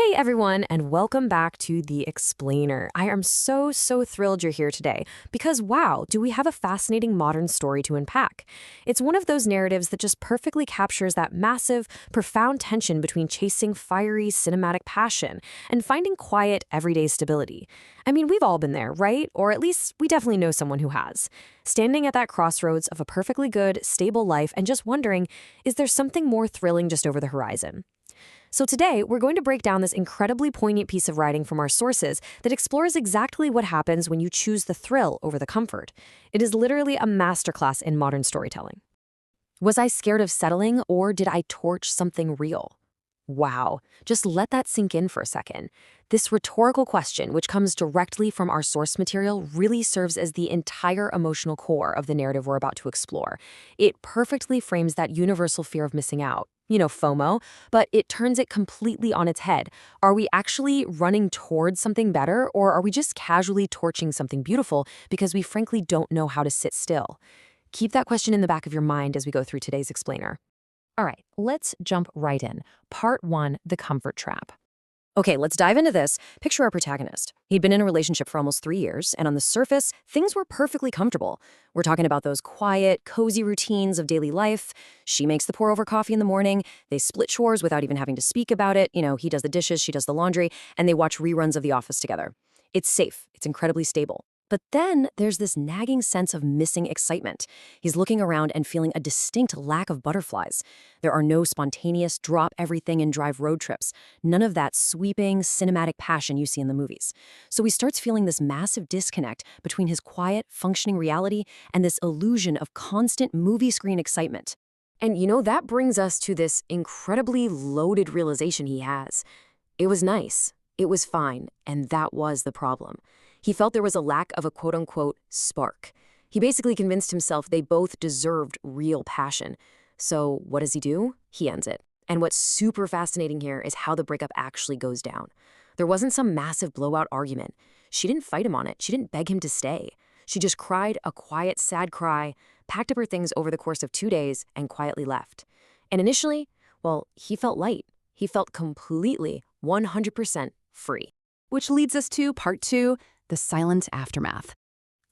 Hey everyone, and welcome back to The Explainer. I am so thrilled you're here today because wow, do we have a fascinating modern story to unpack. It's one of those narratives that just perfectly captures that massive, profound tension between chasing fiery cinematic passion and finding quiet, everyday stability. I mean, we've all been there, right? Or at least we definitely know someone who has. Standing at that crossroads of a perfectly good, stable life and just wondering, is there something more thrilling just over the horizon? So today, we're going to break down this incredibly poignant piece of writing from our sources that explores exactly what happens when you choose the thrill over the comfort. It is literally a masterclass in modern storytelling. Was I scared of settling, or did I torch something real? Wow, just let that sink in for a second. This rhetorical question, which comes directly from our source material, really serves as the entire emotional core of the narrative we're about to explore. It perfectly frames that universal fear of missing out, FOMO, but it turns it completely on its head. Are we actually running towards something better, or are we just casually torching something beautiful because we frankly don't know how to sit still? Keep that question in the back of your mind as we go through today's explainer. All right, let's jump right in. Part 1, the comfort trap. Okay, let's dive into this. Picture our protagonist. He'd been in a relationship for almost 3 years, and on the surface, things were perfectly comfortable. We're talking about those quiet, cozy routines of daily life. She makes the pour-over coffee in the morning. They split chores without even having to speak about it. He does the dishes, she does the laundry, and they watch reruns of The Office together. It's safe. It's incredibly stable. But then there's this nagging sense of missing excitement. He's looking around and feeling a distinct lack of butterflies. There are no spontaneous drop everything and drive road trips. None of that sweeping, cinematic passion you see in the movies. So he starts feeling this massive disconnect between his quiet, functioning reality and this illusion of constant movie screen excitement. And that brings us to this incredibly loaded realization he has. It was nice. It was fine. And that was the problem. He felt there was a lack of a quote-unquote spark. He basically convinced himself they both deserved real passion. So what does he do? He ends it. And what's super fascinating here is how the breakup actually goes down. There wasn't some massive blowout argument. She didn't fight him on it. She didn't beg him to stay. She just cried a quiet, sad cry, packed up her things over the course of 2 days, and quietly left. And initially, well, he felt light. He felt completely, 100% free. Which leads us to part 2, the silent aftermath.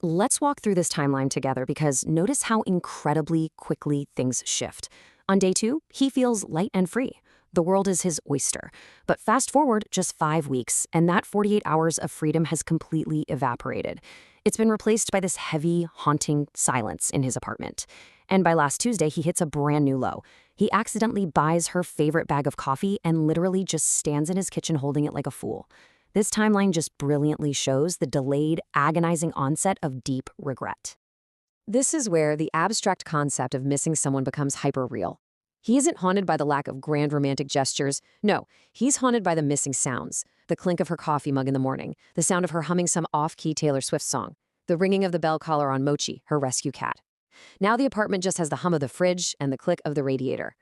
Let's walk through this timeline together because notice how incredibly quickly things shift. On day 2, he feels light and free. The world is his oyster. But fast forward just 5 weeks, and that 48 hours of freedom has completely evaporated. It's been replaced by this heavy, haunting silence in his apartment. And by last Tuesday, he hits a brand new low. He accidentally buys her favorite bag of coffee and literally just stands in his kitchen holding it like a fool. This timeline just brilliantly shows the delayed, agonizing onset of deep regret. This is where the abstract concept of missing someone becomes hyper-real. He isn't haunted by the lack of grand romantic gestures. No, he's haunted by the missing sounds. The clink of her coffee mug in the morning, the sound of her humming some off-key Taylor Swift song, the ringing of the bell collar on Mochi, her rescue cat. Now the apartment just has the hum of the fridge and the click of the radiator.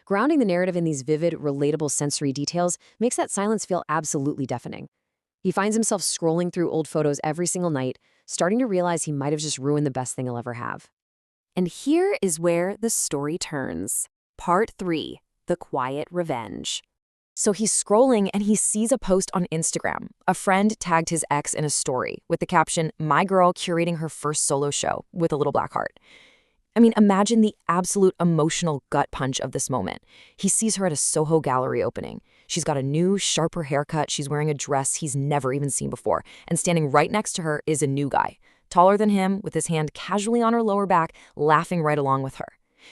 Grounding the narrative in these vivid, relatable sensory details makes that silence feel absolutely deafening. He finds himself scrolling through old photos every single night, starting to realize he might have just ruined the best thing he'll ever have. And here is where the story turns. Part 3, the quiet revenge. So he's scrolling and he sees a post on Instagram. A friend tagged his ex in a story with the caption, "My girl curating her first solo show," with a little black heart. I mean, imagine the absolute emotional gut punch of this moment. He sees her at a Soho gallery opening. She's got a new, sharper haircut. She's wearing a dress he's never even seen before. And standing right next to her is a new guy, taller than him, with his hand casually on her lower back, laughing right along with her.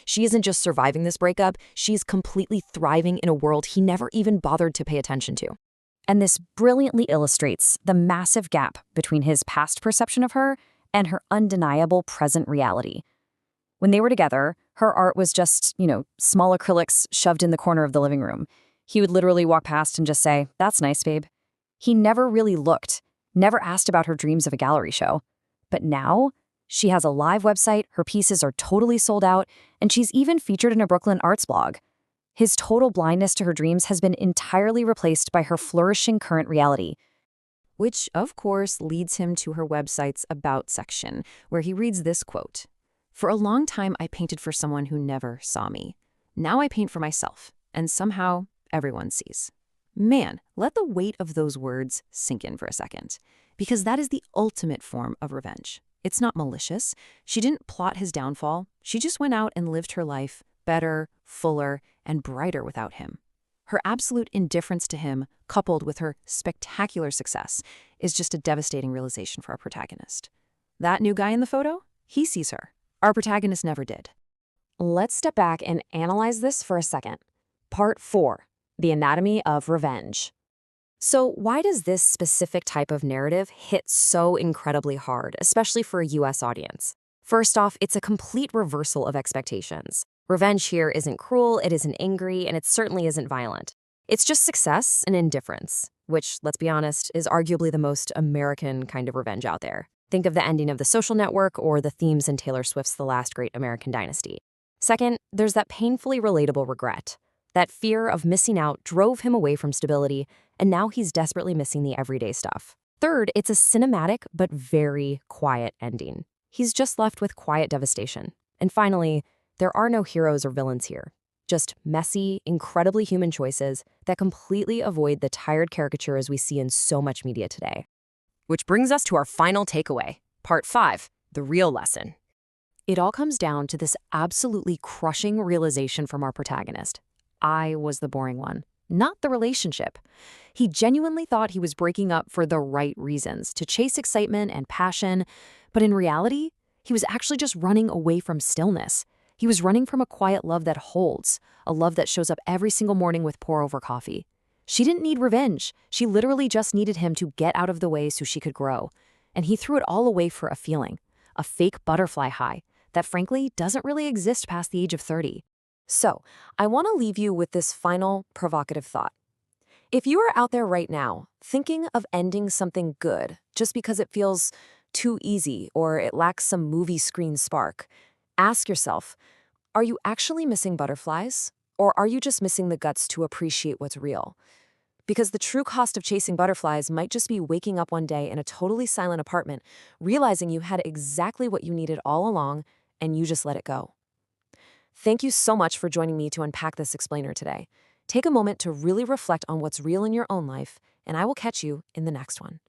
She isn't just surviving this breakup, she's completely thriving in a world he never even bothered to pay attention to. And this brilliantly illustrates the massive gap between his past perception of her and her undeniable present reality. When they were together, her art was just, small acrylics shoved in the corner of the living room. He would literally walk past and just say, "That's nice, babe." He never really looked, never asked about her dreams of a gallery show. But now, she has a live website, her pieces are totally sold out, and she's even featured in a Brooklyn arts blog. His total blindness to her dreams has been entirely replaced by her flourishing current reality. Which, of course, leads him to her website's About section, where he reads this quote. "For a long time, I painted for someone who never saw me. Now I paint for myself, and somehow everyone sees." Man, let the weight of those words sink in for a second, because that is the ultimate form of revenge. It's not malicious. She didn't plot his downfall. She just went out and lived her life better, fuller, and brighter without him. Her absolute indifference to him, coupled with her spectacular success, is just a devastating realization for our protagonist. That new guy in the photo? He sees her. Our protagonist never did. Let's step back and analyze this for a second. Part 4. The Anatomy of Revenge. So why does this specific type of narrative hit so incredibly hard, especially for a US audience? First off, it's a complete reversal of expectations. Revenge here isn't cruel, it isn't angry, and it certainly isn't violent. It's just success and indifference, which, let's be honest, is arguably the most American kind of revenge out there. Think of the ending of The Social Network or the themes in Taylor Swift's The Last Great American Dynasty. Second, there's that painfully relatable regret. That fear of missing out drove him away from stability, and now he's desperately missing the everyday stuff. Third, it's a cinematic but very quiet ending. He's just left with quiet devastation. And finally, there are no heroes or villains here. Just messy, incredibly human choices that completely avoid the tired caricatures we see in so much media today. Which brings us to our final takeaway, Part 5, the real lesson. It all comes down to this absolutely crushing realization from our protagonist. I was the boring one, not the relationship. He genuinely thought he was breaking up for the right reasons, to chase excitement and passion, but in reality, he was actually just running away from stillness. He was running from a quiet love that holds, a love that shows up every single morning with pour-over coffee. She didn't need revenge. She literally just needed him to get out of the way so she could grow. And he threw it all away for a feeling, a fake butterfly high that frankly doesn't really exist past the age of 30. So, I want to leave you with this final provocative thought. If you are out there right now thinking of ending something good just because it feels too easy or it lacks some movie screen spark, ask yourself, are you actually missing butterflies? Or are you just missing the guts to appreciate what's real? Because the true cost of chasing butterflies might just be waking up one day in a totally silent apartment, realizing you had exactly what you needed all along, and you just let it go. Thank you so much for joining me to unpack this explainer today. Take a moment to really reflect on what's real in your own life, and I will catch you in the next one.